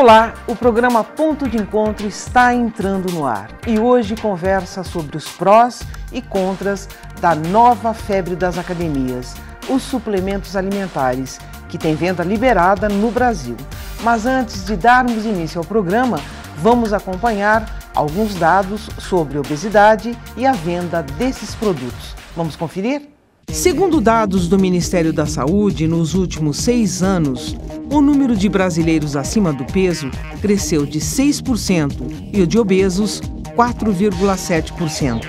Olá, o programa Ponto de Encontro está entrando no ar e hoje conversa sobre os prós e contras da nova febre das academias, os suplementos alimentares, que tem venda liberada no Brasil. Mas antes de darmos início ao programa, vamos acompanhar alguns dados sobre obesidade e a venda desses produtos. Vamos conferir? Segundo dados do Ministério da Saúde, nos últimos 6 anos, o número de brasileiros acima do peso cresceu de 6% e o de obesos, 4,7%.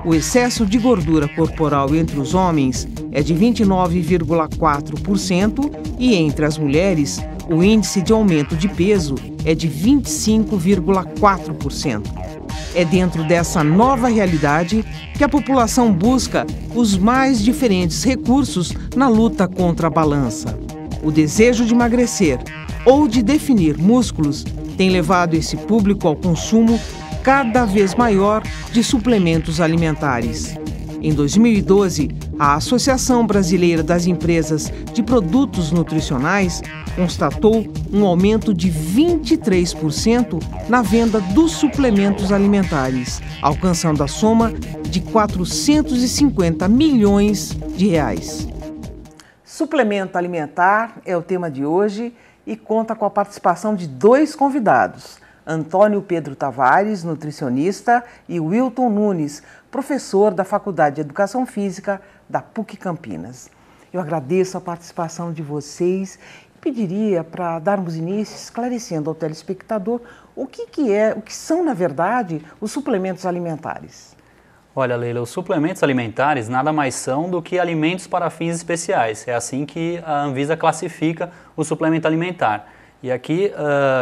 O excesso de gordura corporal entre os homens é de 29,4% e entre as mulheres, o índice de aumento de peso é de 25,4%. É dentro dessa nova realidade que a população busca os mais diferentes recursos na luta contra a balança. O desejo de emagrecer ou de definir músculos tem levado esse público ao consumo cada vez maior de suplementos alimentares. Em 2012, a Associação Brasileira das Empresas de Produtos Nutricionais constatou um aumento de 23% na venda dos suplementos alimentares, alcançando a soma de 450 milhões de reais. Suplemento alimentar é o tema de hoje e conta com a participação de 2 convidados, Antônio Pedro Tavares, nutricionista, e Wilton Nunes, professor da Faculdade de Educação Física da PUC Campinas. Eu agradeço a participação de vocês e pediria para darmos início esclarecendo ao telespectador o que são, na verdade, os suplementos alimentares. Olha, Leila, os suplementos alimentares nada mais são do que alimentos para fins especiais. É assim que a Anvisa classifica o suplemento alimentar. E aqui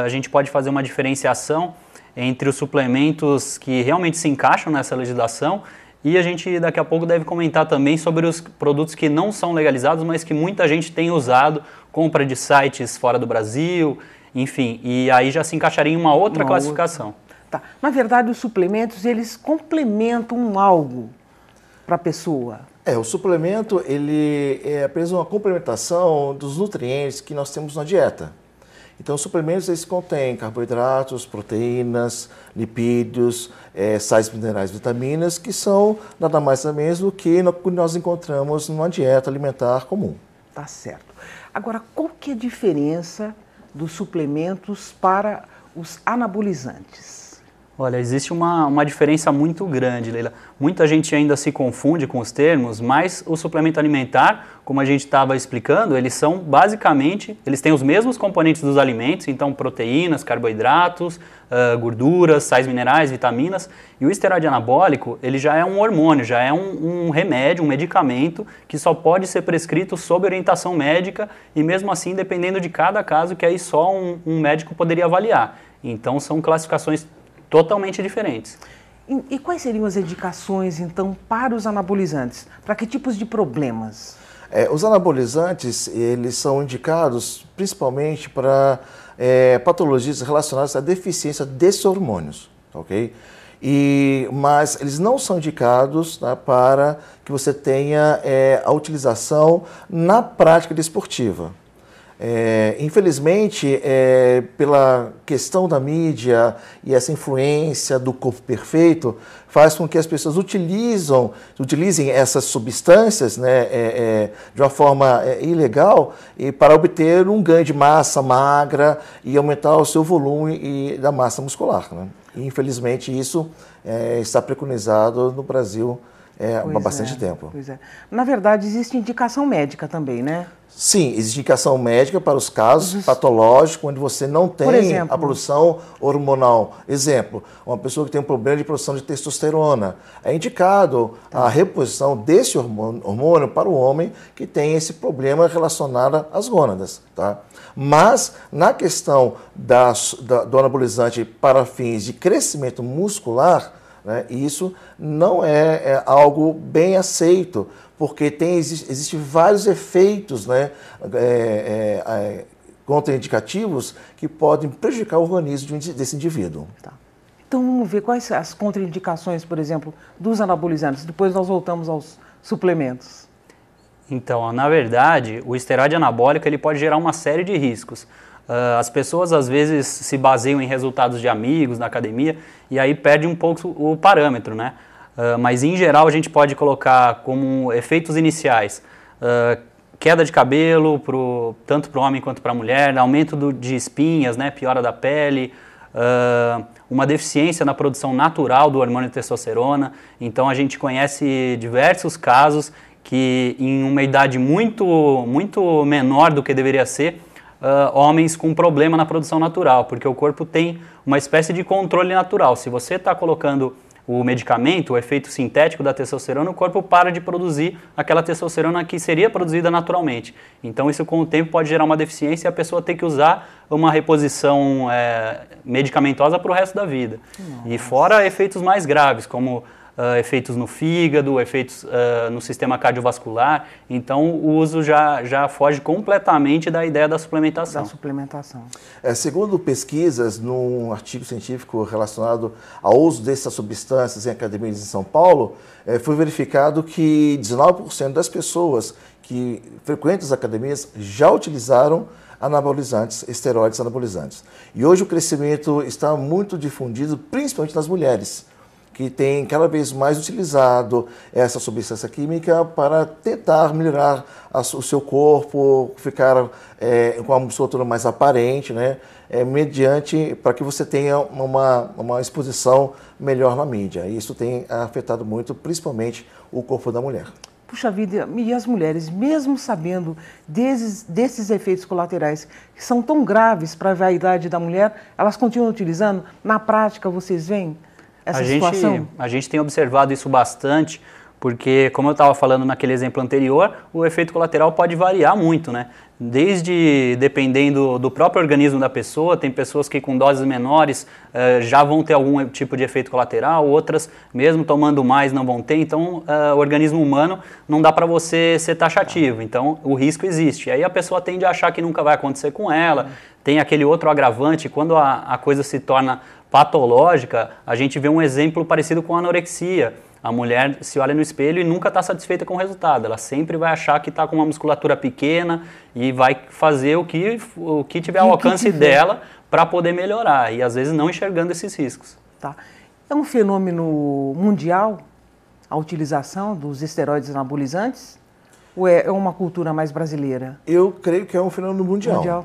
a gente pode fazer uma diferenciação entre os suplementos que realmente se encaixam nessa legislação e a gente daqui a pouco deve comentar também sobre os produtos que não são legalizados, mas que muita gente tem usado, compra de sites fora do Brasil, enfim, e aí já se encaixaria em uma outra classificação. Tá. Na verdade, os suplementos, eles complementam algo para a pessoa. O suplemento, ele é apenas uma complementação dos nutrientes que nós temos na dieta. Então, os suplementos, eles contêm carboidratos, proteínas, lipídios, sais minerais, vitaminas, que são nada mais nada menos do que nós encontramos numa dieta alimentar comum. Tá certo. Agora, qual que é a diferença dos suplementos para os anabolizantes? Olha, existe uma diferença muito grande, Leila. Muita gente ainda se confunde com os termos, mas o suplemento alimentar, como a gente estava explicando, eles têm os mesmos componentes dos alimentos, então proteínas, carboidratos, gorduras, sais minerais, vitaminas. E o esteroide anabólico, ele já é um hormônio, já é um remédio, um medicamento que só pode ser prescrito sob orientação médica e mesmo assim dependendo de cada caso, que aí só um médico poderia avaliar. Então são classificações totalmente diferentes. E quais seriam as indicações, então, para os anabolizantes? Para que tipos de problemas? Os anabolizantes, eles são indicados principalmente para patologias relacionadas à deficiência desses hormônios, ok? Mas eles não são indicados, tá, para que você tenha a utilização na prática desportiva. Infelizmente, pela questão da mídia e essa influência do corpo perfeito, faz com que as pessoas utilizem essas substâncias, né, de uma forma ilegal para obter um ganho de massa magra e aumentar o seu volume da massa muscular, né? E, infelizmente, isso está preconizado no Brasil há bastante tempo. Pois é. Na verdade, existe indicação médica também, né? Sim, existe indicação médica para os casos patológicos, onde você não tem a produção hormonal. Exemplo, uma pessoa que tem um problema de produção de testosterona. É indicado a reposição desse hormônio para o homem que tem esse problema relacionado às gônadas. Tá? Mas, na questão do anabolizante para fins de crescimento muscular, né, isso não é algo bem aceito, porque existem vários efeitos, né, contraindicativos que podem prejudicar o organismo desse indivíduo. Tá. Então vamos ver quais são as contraindicações, por exemplo, dos anabolizantes. Depois nós voltamos aos suplementos. Então, na verdade, o esteroide anabólico ele pode gerar uma série de riscos. As pessoas às vezes se baseiam em resultados de amigos na academia e aí perde um pouco o parâmetro, né? Mas em geral a gente pode colocar como efeitos iniciais queda de cabelo, tanto para o homem quanto para a mulher, aumento de espinhas, né? Piora da pele, uma deficiência na produção natural do hormônio testosterona. Então a gente conhece diversos casos que em uma idade muito menor do que deveria ser, homens com problema na produção natural, porque o corpo tem uma espécie de controle natural. Se você está colocando o medicamento, o efeito sintético da testosterona, o corpo para de produzir aquela testosterona que seria produzida naturalmente. Então isso com o tempo pode gerar uma deficiência e a pessoa ter que usar uma reposição medicamentosa para o resto da vida. Nossa. E fora efeitos mais graves, como efeitos no fígado, efeitos no sistema cardiovascular. Então o uso já foge completamente da ideia da suplementação. Segundo pesquisas, num artigo científico relacionado ao uso dessas substâncias em academias em São Paulo, foi verificado que 19% das pessoas que frequentam as academias já utilizaram anabolizantes, esteroides anabolizantes. E hoje o crescimento está muito difundido, principalmente nas mulheres, que tem cada vez mais utilizado essa substância química para tentar melhorar o seu corpo, ficar com a musculatura mais aparente, né? Para que você tenha uma exposição melhor na mídia. E isso tem afetado muito, principalmente, o corpo da mulher. Puxa vida, e as mulheres, mesmo sabendo desses efeitos colaterais que são tão graves para a vaidade da mulher, elas continuam utilizando? Na prática, vocês veem essa situação? A gente tem observado isso bastante, porque, como eu estava falando naquele exemplo anterior, o efeito colateral pode variar muito, né? Dependendo do próprio organismo da pessoa, tem pessoas que com doses menores já vão ter algum tipo de efeito colateral, outras, mesmo tomando mais, não vão ter. Então, o organismo humano não dá para você ser taxativo, então o risco existe. E aí a pessoa tende a achar que nunca vai acontecer com ela. Tem aquele outro agravante, quando a coisa se torna patológica, a gente vê um exemplo parecido com a anorexia. A mulher se olha no espelho e nunca está satisfeita com o resultado. Ela sempre vai achar que está com uma musculatura pequena e vai fazer o que tiver ao alcance dela para poder melhorar. E às vezes não enxergando esses riscos. Tá. É um fenômeno mundial a utilização dos esteroides anabolizantes? Ou é uma cultura mais brasileira? Eu creio que é um fenômeno mundial.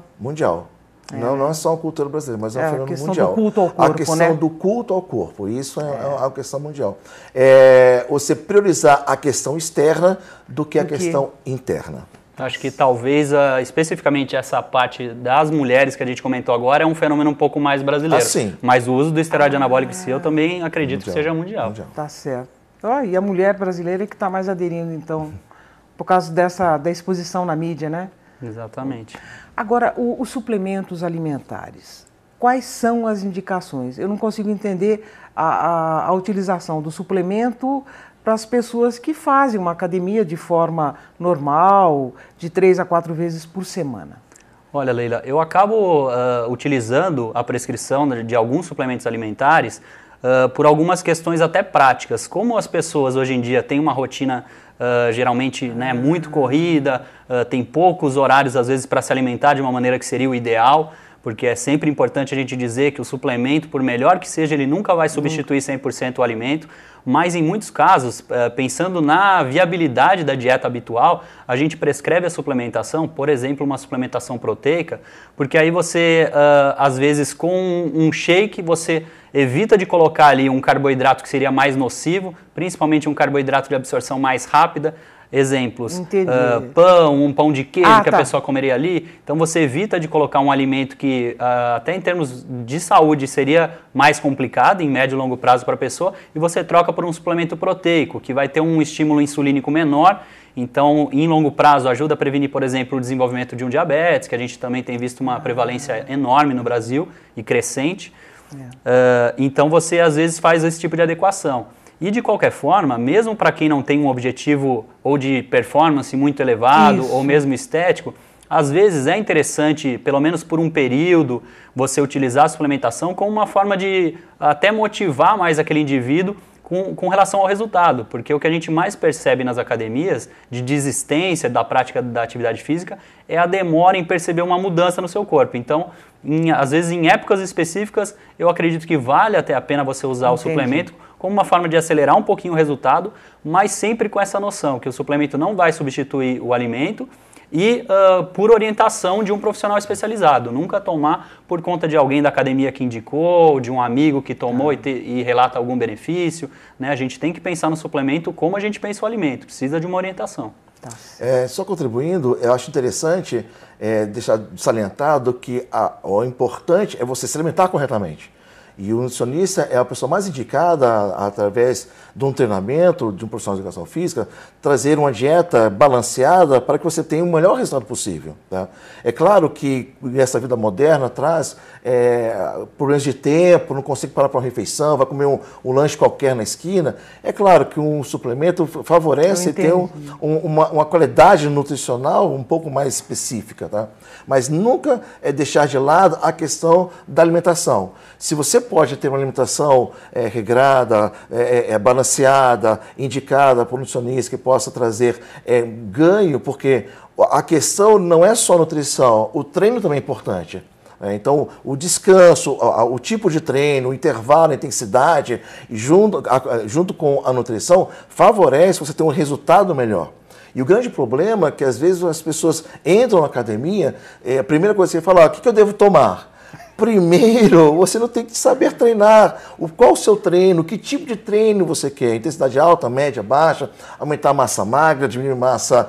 Não é só uma cultura brasileira, mas é um fenômeno mundial. A questão do culto ao corpo, isso é uma questão mundial. Você priorizar a questão externa do que a questão interna. Acho que talvez, especificamente essa parte das mulheres que a gente comentou agora, é um fenômeno um pouco mais brasileiro. Sim. Mas o uso do esteroide anabólico em si, eu também acredito que seja mundial. Tá certo. E a mulher brasileira é que está mais aderindo, então, por causa da exposição na mídia, né? Exatamente. Agora, os suplementos alimentares, quais são as indicações? Eu não consigo entender a utilização do suplemento para as pessoas que fazem uma academia de forma normal, de 3 a 4 vezes por semana. Olha, Leila, eu acabo utilizando a prescrição de alguns suplementos alimentares por algumas questões até práticas. Como as pessoas hoje em dia têm uma rotina geralmente muito corrida, tem poucos horários às vezes para se alimentar de uma maneira que seria o ideal, porque é sempre importante a gente dizer que o suplemento, por melhor que seja, ele nunca vai substituir 100% o alimento, mas em muitos casos, pensando na viabilidade da dieta habitual, a gente prescreve a suplementação, por exemplo, uma suplementação proteica, porque aí você, às vezes, com um shake, você evita de colocar ali um carboidrato que seria mais nocivo, principalmente um carboidrato de absorção mais rápida. Exemplos, pão, um pão de queijo que a pessoa comeria ali. Então você evita de colocar um alimento que até em termos de saúde seria mais complicado em médio e longo prazo para a pessoa, e você troca por um suplemento proteico que vai ter um estímulo insulínico menor. Então, em longo prazo, ajuda a prevenir, por exemplo, o desenvolvimento de um diabetes, que a gente também tem visto uma prevalência enorme no Brasil e crescente. Então você às vezes faz esse tipo de adequação. E de qualquer forma, mesmo para quem não tem um objetivo ou de performance muito elevado ou mesmo estético, às vezes é interessante, pelo menos por um período, você utilizar a suplementação como uma forma de até motivar mais aquele indivíduo com relação ao resultado, porque o que a gente mais percebe nas academias de desistência da prática da atividade física é a demora em perceber uma mudança no seu corpo. Então, às vezes em épocas específicas, eu acredito que vale até a pena você usar o suplemento como uma forma de acelerar um pouquinho o resultado, mas sempre com essa noção que o suplemento não vai substituir o alimento e por orientação de um profissional especializado. Nunca tomar por conta de alguém da academia que indicou, de um amigo que tomou e relata algum benefício. Né? A gente tem que pensar no suplemento como a gente pensa o alimento, precisa de uma orientação. Só contribuindo, eu acho interessante deixar salientado que o importante é você se alimentar corretamente. E o nutricionista é a pessoa mais indicada, através de um treinamento, de um profissional de educação física, trazer uma dieta balanceada para que você tenha o melhor resultado possível. Tá? É claro que essa vida moderna traz problemas de tempo, não consegue parar para uma refeição, vai comer um lanche qualquer na esquina. É claro que um suplemento favorece ter uma qualidade nutricional um pouco mais específica, tá? Mas nunca deixar de lado a questão da alimentação. Se você pode ter uma alimentação regrada, balanceada, indicada por um nutricionista que possa trazer ganho, porque a questão não é só nutrição, o treino também é importante. Então, o descanso, o tipo de treino, o intervalo, a intensidade, junto com a nutrição, favorece você ter um resultado melhor. E o grande problema é que, às vezes, as pessoas entram na academia, a primeira coisa que você fala, o que eu devo tomar? Primeiro, você não tem que saber treinar. Qual o seu treino? Que tipo de treino você quer? Intensidade alta, média, baixa? Aumentar a massa magra, diminuir massa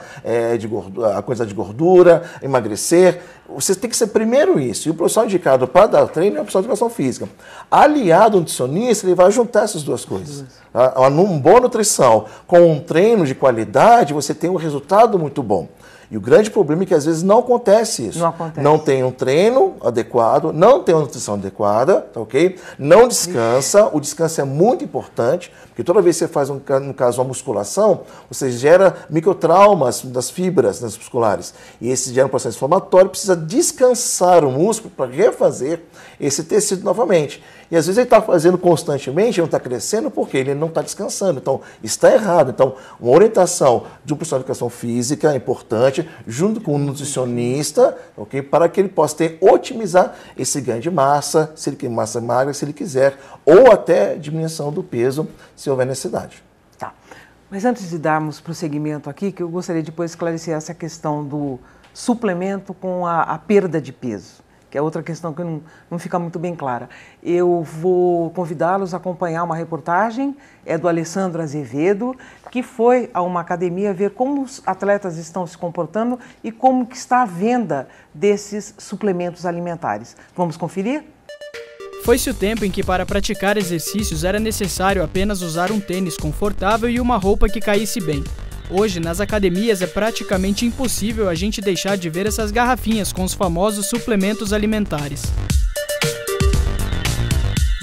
de gordura, a quantidade de gordura, emagrecer? Você tem que ser primeiro isso. E o profissional indicado para dar treino é o profissional de educação física. Aliado ao nutricionista, ele vai juntar essas duas coisas. Uma boa nutrição com um treino de qualidade, você tem um resultado muito bom. E o grande problema é que às vezes não acontece isso. Não tem um treino adequado, não tem uma nutrição adequada, tá ok? Não descansa, o descanso é muito importante, porque toda vez que você faz, no caso, uma musculação, você gera microtraumas das fibras musculares. E esse gera um processo inflamatório, precisa descansar o músculo para refazer esse tecido novamente. E às vezes ele está fazendo constantemente, não está crescendo, porque ele não está descansando. Então, está errado. Então, uma orientação de um profissional de educação física é importante, junto com um nutricionista, okay, para que ele possa otimizar esse ganho de massa, se ele quer massa magra, se ele quiser, ou até diminuição do peso, se houver necessidade. Tá. Mas antes de darmos prosseguimento aqui, que eu gostaria depois de esclarecer essa questão do suplemento com a perda de peso, que é outra questão que não fica muito bem clara. Eu vou convidá-los a acompanhar uma reportagem, do Alessandro Azevedo, que foi a uma academia ver como os atletas estão se comportando e como que está a venda desses suplementos alimentares. Vamos conferir? Foi-se o tempo em que para praticar exercícios era necessário apenas usar um tênis confortável e uma roupa que caísse bem. Hoje, nas academias, é praticamente impossível a gente deixar de ver essas garrafinhas com os famosos suplementos alimentares.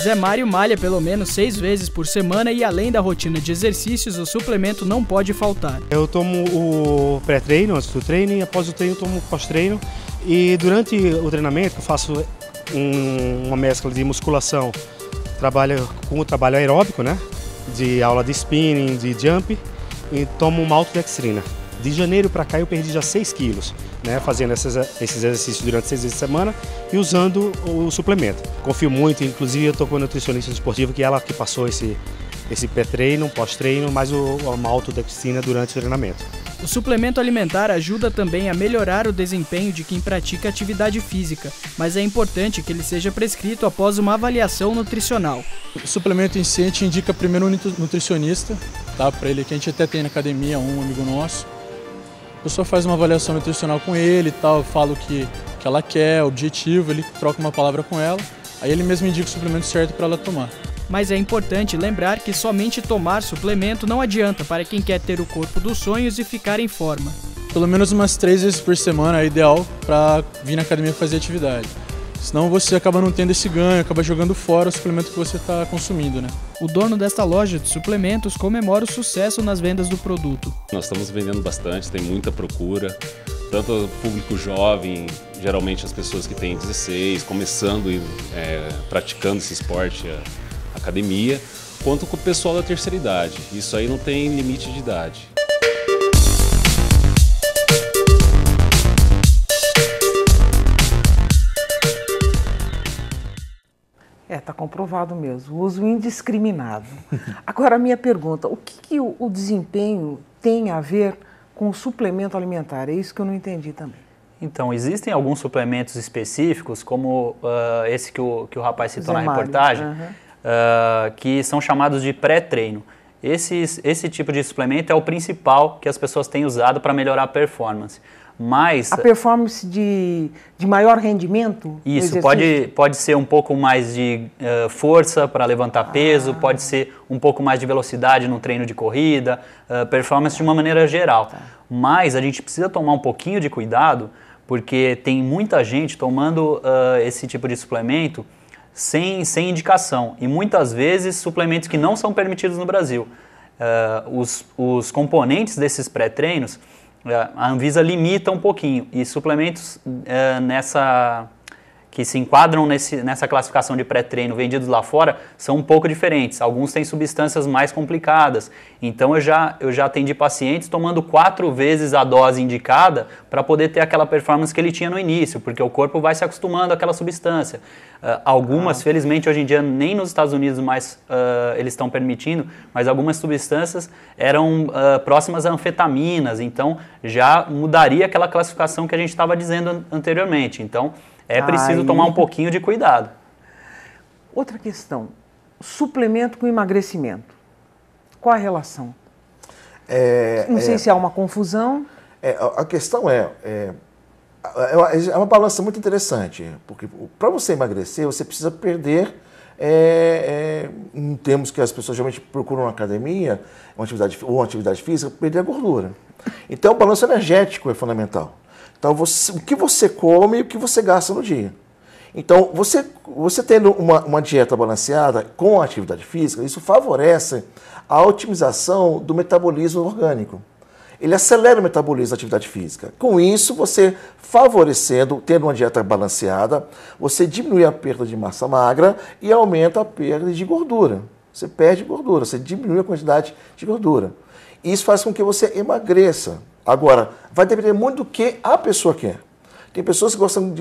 Zé Mário malha pelo menos 6 vezes por semana e, além da rotina de exercícios, o suplemento não pode faltar. Eu tomo o pré-treino antes do treino e após o treino tomo o pós-treino. E durante o treinamento eu faço uma mescla de musculação, com o trabalho aeróbico, né? De aula de spinning, de jump, e tomo uma maltodextrina. De janeiro para cá eu perdi já 6 quilos, né, fazendo esses exercícios durante 6 vezes por semana e usando o suplemento. Confio muito, inclusive eu estou com a nutricionista esportiva, que é ela que passou esse pré-treino, pós-treino, mais a maltodextrina durante o treinamento. O suplemento alimentar ajuda também a melhorar o desempenho de quem pratica atividade física, mas é importante que ele seja prescrito após uma avaliação nutricional. O suplemento em si a gente indica primeiro um nutricionista, tá? Para ele, que a gente até tem na academia, um amigo nosso. A pessoa faz uma avaliação nutricional com ele e tal, fala o que ela quer, o objetivo, ele troca uma palavra com ela, aí ele mesmo indica o suplemento certo para ela tomar. Mas é importante lembrar que somente tomar suplemento não adianta para quem quer ter o corpo dos sonhos e ficar em forma. Pelo menos umas 3 vezes por semana é ideal para vir na academia fazer atividade. Senão você acaba não tendo esse ganho, acaba jogando fora o suplemento que você está consumindo, né? O dono desta loja de suplementos comemora o sucesso nas vendas do produto. Nós estamos vendendo bastante, tem muita procura, tanto o público jovem, geralmente as pessoas que têm 16, começando e praticando esse esporte, academia, quanto com o pessoal da terceira idade. Isso aí não tem limite de idade. Está comprovado mesmo, o uso indiscriminado. Agora, a minha pergunta, o que o desempenho tem a ver com o suplemento alimentar? É isso que eu não entendi também. Então, existem alguns suplementos específicos, como esse que o rapaz citou na reportagem, que são chamados de pré-treino. Esse tipo de suplemento é o principal que as pessoas têm usado para melhorar a performance. Mas, a performance de maior rendimento? Isso, pode ser um pouco mais de força para levantar peso, pode ser um pouco mais de velocidade no treino de corrida, performance de uma maneira geral. Mas a gente precisa tomar um pouquinho de cuidado, porque tem muita gente tomando esse tipo de suplemento sem indicação. E muitas vezes suplementos que não são permitidos no Brasil. Os componentes desses pré-treinos, a Anvisa limita um pouquinho, e suplementos que se enquadram nessa classificação de pré-treino vendidos lá fora são um pouco diferentes. Alguns têm substâncias mais complicadas. Então eu já atendi pacientes tomando 4 vezes a dose indicada para poder ter aquela performance que ele tinha no início, porque o corpo vai se acostumando àquela substância. Algumas, felizmente, hoje em dia nem nos Estados Unidos mais eles estão permitindo, mas algumas substâncias eram próximas a anfetaminas, então já mudaria aquela classificação que a gente estava dizendo anteriormente. Então é preciso tomar um pouquinho de cuidado. Outra questão, suplemento com emagrecimento. Qual a relação? Não sei se há uma confusão. A questão é uma balança muito interessante, porque para você emagrecer, você precisa perder, em termos que as pessoas geralmente procuram na academia, uma atividade física, perder a gordura. Então o balanço energético é fundamental. Então, o que você come e o que você gasta no dia. Então, você tendo uma dieta balanceada com a atividade física, isso favorece a otimização do metabolismo orgânico. Ele acelera o metabolismo da atividade física. Com isso, você favorecendo, tendo uma dieta balanceada, você diminui a perda de massa magra e aumenta a perda de gordura. Você perde gordura, você diminui a quantidade de gordura. Isso faz com que você emagreça. Agora, vai depender muito do que a pessoa quer. Tem pessoas que gostam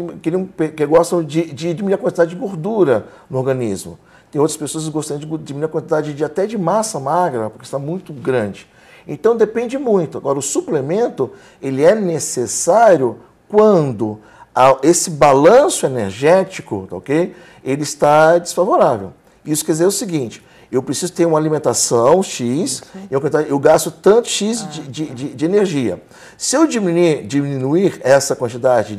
de diminuir a quantidade de gordura no organismo. Tem outras pessoas que gostam de diminuir a quantidade até de massa magra, porque está muito grande. Então, depende muito. Agora, o suplemento, ele é necessário quando esse balanço energético, ok? Ele está desfavorável. Isso quer dizer o seguinte: eu preciso ter uma alimentação X, eu gasto tanto X de energia. Se eu diminuir essa quantidade,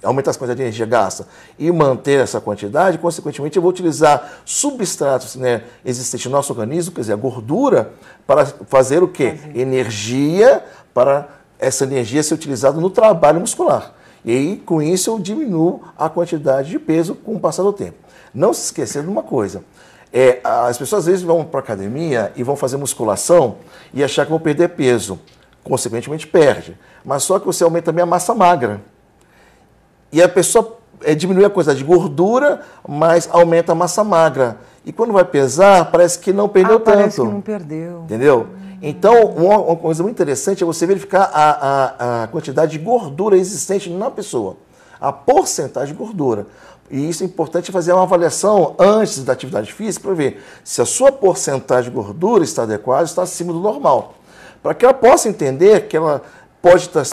aumentar essa quantidade de energia gasta e manter essa quantidade, consequentemente eu vou utilizar substratos, né, existentes no nosso organismo, quer dizer, a gordura, para fazer o quê? Energia, para essa energia ser utilizada no trabalho muscular. E aí, com isso, eu diminuo a quantidade de peso com o passar do tempo. Não se esquecer de uma coisa: as pessoas às vezes vão para a academia e vão fazer musculação e achar que vão perder peso. Consequentemente perde. Mas só que você aumenta também a massa magra. E a pessoa diminui a quantidade de gordura, mas aumenta a massa magra. E quando vai pesar, parece que não perdeu tanto. Parece que não perdeu. Entendeu? Então, uma coisa muito interessante é você verificar a quantidade de gordura existente na pessoa. A porcentagem de gordura. E isso é importante fazer uma avaliação antes da atividade física para ver se a sua porcentagem de gordura está adequada, está acima do normal. Para que ela possa entender que ela pode estar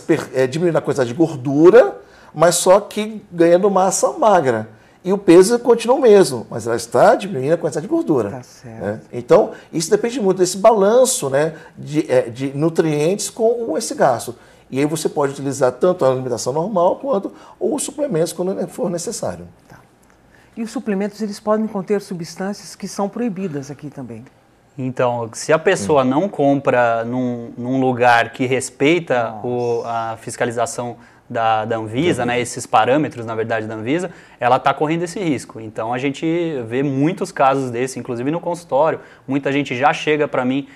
diminuindo a quantidade de gordura, mas só que ganhando massa magra. E o peso continua o mesmo, mas ela está diminuindo a quantidade de gordura. Tá certo. Então, isso depende muito desse balanço, né, de nutrientes com esse gasto. E aí você pode utilizar tanto a alimentação normal quanto os suplementos quando for necessário. Tá. E os suplementos, eles podem conter substâncias que são proibidas aqui também. Então, se a pessoa não compra num lugar que respeita a fiscalização da Anvisa, né, esses parâmetros, na verdade, da Anvisa, ela está correndo esse risco. Então, a gente vê muitos casos desses, inclusive no consultório. Muita gente já chega para mim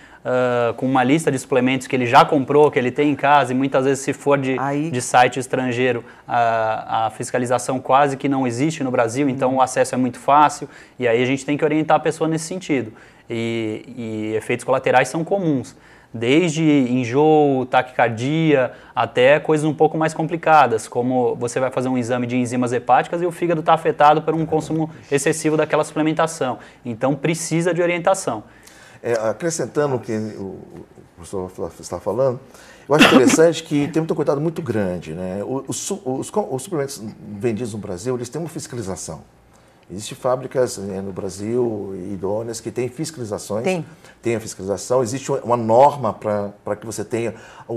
com uma lista de suplementos que ele já comprou, que ele tem em casa, e muitas vezes, se for de site estrangeiro, a fiscalização quase que não existe no Brasil, então o acesso é muito fácil, e aí a gente tem que orientar a pessoa nesse sentido. e efeitos colaterais são comuns. Desde enjoo, taquicardia, até coisas um pouco mais complicadas, como você vai fazer um exame de enzimas hepáticas e o fígado está afetado por um consumo excessivo daquela suplementação. Então, precisa de orientação. Acrescentando o que o professor está falando, eu acho interessante que tem um cuidado muito grande, né? Os suplementos vendidos no Brasil, eles têm uma fiscalização. Existem fábricas no Brasil idôneas que têm fiscalizações. Tem a fiscalização. Existe uma norma para que você tenha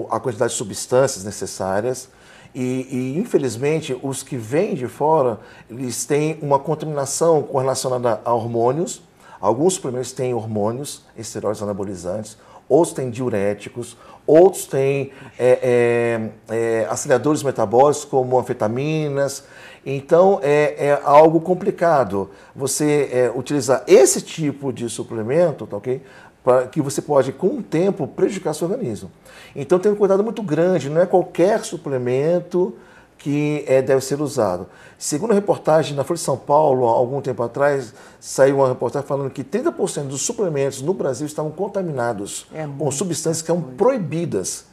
a quantidade de substâncias necessárias. E, infelizmente, os que vêm de fora, eles têm uma contaminação correlacionada a hormônios. Alguns suplementos têm hormônios, esteroides anabolizantes. Outros têm diuréticos. Outros têm aceleradores metabólicos, como anfetaminas. Então, é algo complicado você utilizar esse tipo de suplemento, tá, ok? Que você pode, com o tempo, prejudicar seu organismo. Então, tem um cuidado muito grande, não é qualquer suplemento que deve ser usado. Segundo a reportagem na Folha de São Paulo, há algum tempo atrás, saiu uma reportagem falando que 30% dos suplementos no Brasil estavam contaminados com substâncias que são proibidas.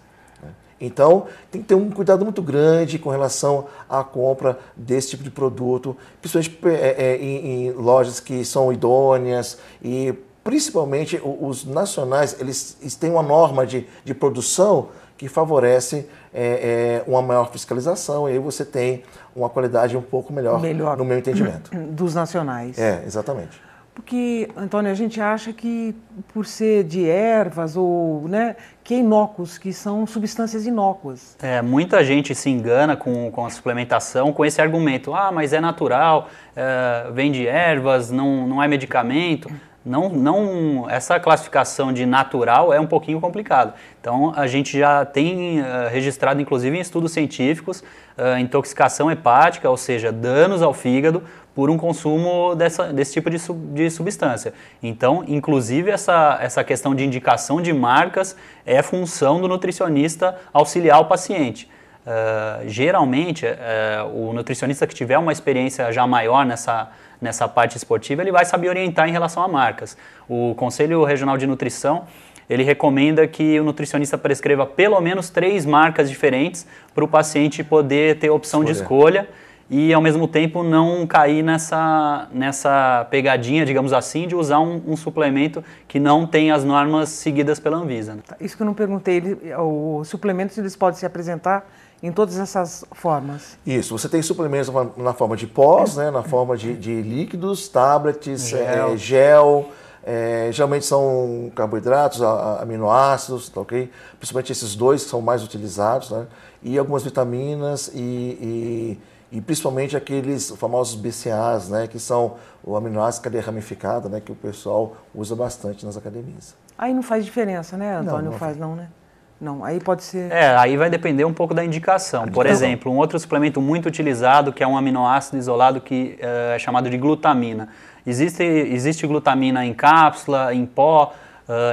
Então, tem que ter um cuidado muito grande com relação à compra desse tipo de produto, principalmente em lojas que são idôneas e, principalmente, os nacionais, eles têm uma norma de produção que favorece uma maior fiscalização e aí você tem uma qualidade um pouco melhor no meu entendimento. Dos nacionais. Exatamente. Porque, Antônio, a gente acha que por ser de ervas ou, né, que é inócuos, que são substâncias inócuas. Muita gente se engana com a suplementação com esse argumento. Ah, mas é natural, vem de ervas, não é medicamento. Não, essa classificação de natural é um pouquinho complicado. Então, a gente já tem registrado, inclusive em estudos científicos, intoxicação hepática, ou seja, danos ao fígado por um consumo desse tipo de substância. Então, inclusive, essa questão de indicação de marcas é função do nutricionista auxiliar o paciente. Geralmente, o nutricionista que tiver uma experiência já maior nessa parte esportiva, ele vai saber orientar em relação a marcas. O Conselho Regional de Nutrição, ele recomenda que o nutricionista prescreva pelo menos 3 marcas diferentes para o paciente poder ter opção de escolha e, ao mesmo tempo, não cair nessa pegadinha, digamos assim, de usar um suplemento que não tem as normas seguidas pela Anvisa. Né? Isso que eu não perguntei, os suplementos eles podem se apresentar em todas essas formas? Isso, você tem suplementos na forma de pós, né, na forma de líquidos, tablets, gel, geralmente são carboidratos, aminoácidos, tá, ok? Principalmente esses dois que são mais utilizados, né? E algumas vitaminas e principalmente aqueles famosos BCAAs, né, que são o aminoácido cadeia ramificada, né, que o pessoal usa bastante nas academias. Aí não faz diferença, né, Antônio? Não faz não, né? Não, aí pode ser... aí vai depender um pouco da indicação. Por exemplo, um outro suplemento muito utilizado, que é um aminoácido isolado que é chamado de glutamina. Existe glutamina em cápsula, em pó,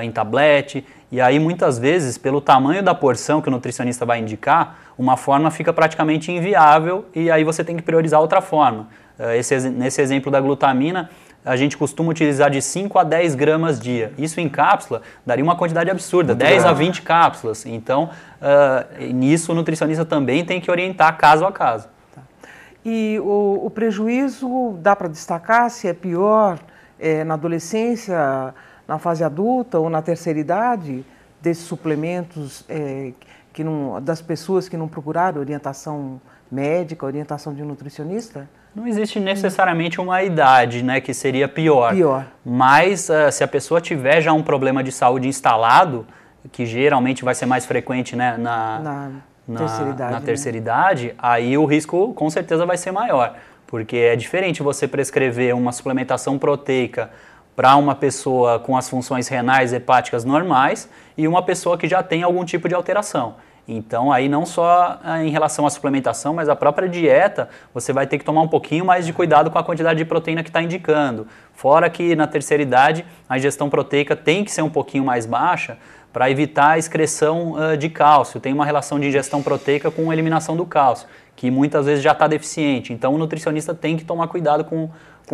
em tablete, e aí muitas vezes, pelo tamanho da porção que o nutricionista vai indicar, uma forma fica praticamente inviável e aí você tem que priorizar outra forma. Nesse exemplo da glutamina, a gente costuma utilizar de 5 a 10 gramas dia. Isso em cápsula daria uma quantidade absurda, 10 a 20 cápsulas. Então, nisso o nutricionista também tem que orientar caso a caso. Tá. E o prejuízo, dá para destacar se é pior na adolescência, na fase adulta ou na terceira idade, desses suplementos das pessoas que não procuraram orientação médica, orientação de um nutricionista? Não existe necessariamente uma idade, né, que seria pior. Mas se a pessoa tiver já um problema de saúde instalado, que geralmente vai ser mais frequente, né, na terceira idade, aí o risco com certeza vai ser maior. Porque é diferente você prescrever uma suplementação proteica para uma pessoa com as funções renais e hepáticas normais e uma pessoa que já tem algum tipo de alteração. Então, aí não só em relação à suplementação, mas a própria dieta, você vai ter que tomar um pouquinho mais de cuidado com a quantidade de proteína que está indicando. Fora que na terceira idade a ingestão proteica tem que ser um pouquinho mais baixa para evitar a excreção de cálcio. Tem uma relação de ingestão proteica com eliminação do cálcio, que muitas vezes já está deficiente. Então o nutricionista tem que tomar cuidado com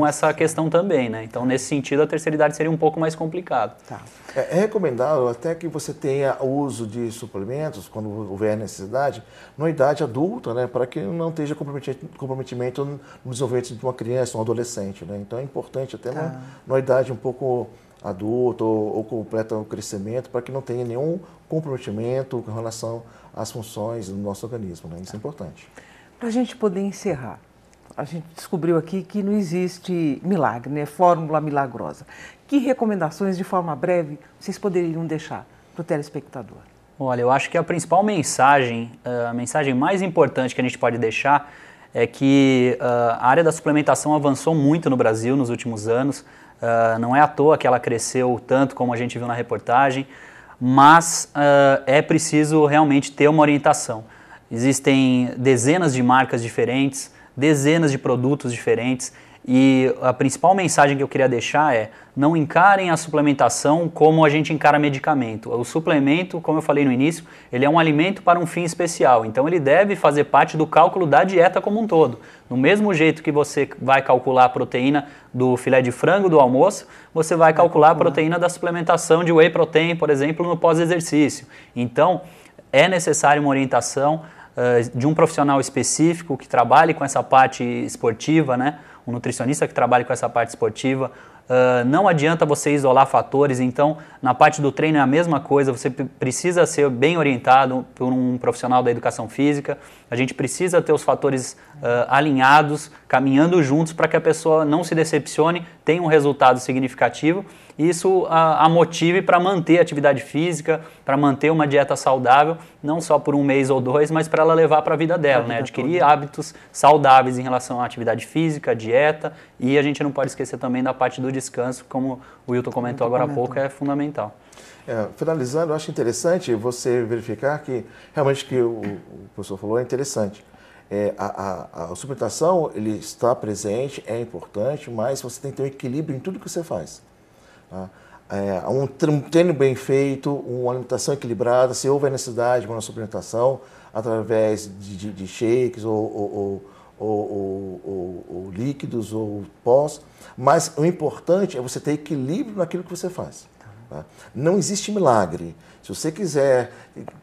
essa questão também, né? Então nesse sentido a terceira idade seria um pouco mais complicado. Tá. É recomendável até que você tenha o uso de suplementos, quando houver necessidade, na idade adulta, né? Para que não esteja comprometimento no desenvolvimento de uma criança, um adolescente, né? Então é importante até na idade um pouco adulta ou completa o crescimento, para que não tenha nenhum comprometimento com relação às funções do nosso organismo, né? Isso é importante. Para a gente poder encerrar, a gente descobriu aqui que não existe milagre, né? Fórmula milagrosa. Que recomendações, de forma breve, vocês poderiam deixar para o telespectador? Olha, eu acho que a principal mensagem, a mensagem mais importante que a gente pode deixar é que a área da suplementação avançou muito no Brasil nos últimos anos. Não é à toa que ela cresceu tanto como a gente viu na reportagem, mas é preciso realmente ter uma orientação. Existem dezenas de marcas diferentes, dezenas de produtos diferentes, e a principal mensagem que eu queria deixar é: não encarem a suplementação como a gente encara medicamento. O suplemento, como eu falei no início, ele é um alimento para um fim especial, então ele deve fazer parte do cálculo da dieta como um todo. Do mesmo jeito que você vai calcular a proteína do filé de frango do almoço, você vai calcular a proteína da suplementação de whey protein, por exemplo, no pós-exercício. Então, é necessário uma orientação de um profissional específico que trabalhe com essa parte esportiva, né? Um nutricionista que trabalhe com essa parte esportiva. Não adianta você isolar fatores, então na parte do treino é a mesma coisa, você precisa ser bem orientado por um profissional da educação física, a gente precisa ter os fatores alinhados, caminhando juntos para que a pessoa não se decepcione, tenha um resultado significativo e isso a motive para manter a atividade física, para manter uma dieta saudável, não só por um mês ou dois, mas para ela levar para a vida dela, né? Adquirir hábitos saudáveis em relação à atividade física, dieta, e a gente não pode esquecer também da parte do descanso, como o Wilton comentou agora há pouco, é fundamental. Finalizando, eu acho interessante você verificar que realmente o que o professor falou é interessante. A suplementação ele está presente, é importante, mas você tem que ter um equilíbrio em tudo que você faz. Tá? Um treino bem feito, uma alimentação equilibrada, se houver necessidade de uma suplementação através de shakes ou líquidos ou pós, mas o importante é você ter equilíbrio naquilo que você faz. Tá? Não existe milagre. Se você quiser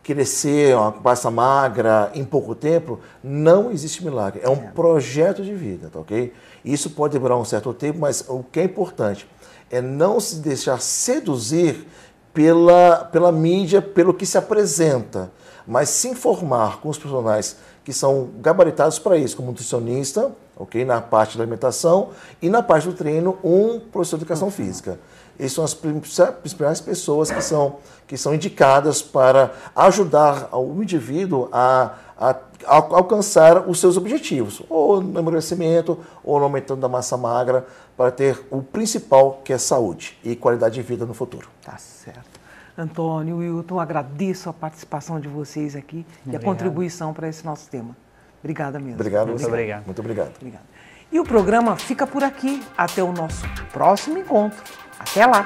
crescer uma massa magra em pouco tempo, não existe milagre. É um projeto de vida, tá ok? Isso pode demorar um certo tempo, mas o que é importante é não se deixar seduzir pela mídia, pelo que se apresenta, mas se informar com os profissionais que são gabaritados para isso, como nutricionista, ok, na parte da alimentação, e na parte do treino, um professor de educação física. Essas são as principais pessoas que são indicadas para ajudar o indivíduo a alcançar os seus objetivos, ou no emagrecimento, ou no aumento da massa magra, para ter o principal, que é saúde e qualidade de vida no futuro. Tá certo. Antônio, Wilton, agradeço a participação de vocês aqui e a contribuição para esse nosso tema. Obrigada mesmo. Obrigado. Muito obrigado. Muito obrigado. E o programa fica por aqui. Até o nosso próximo encontro. Até lá!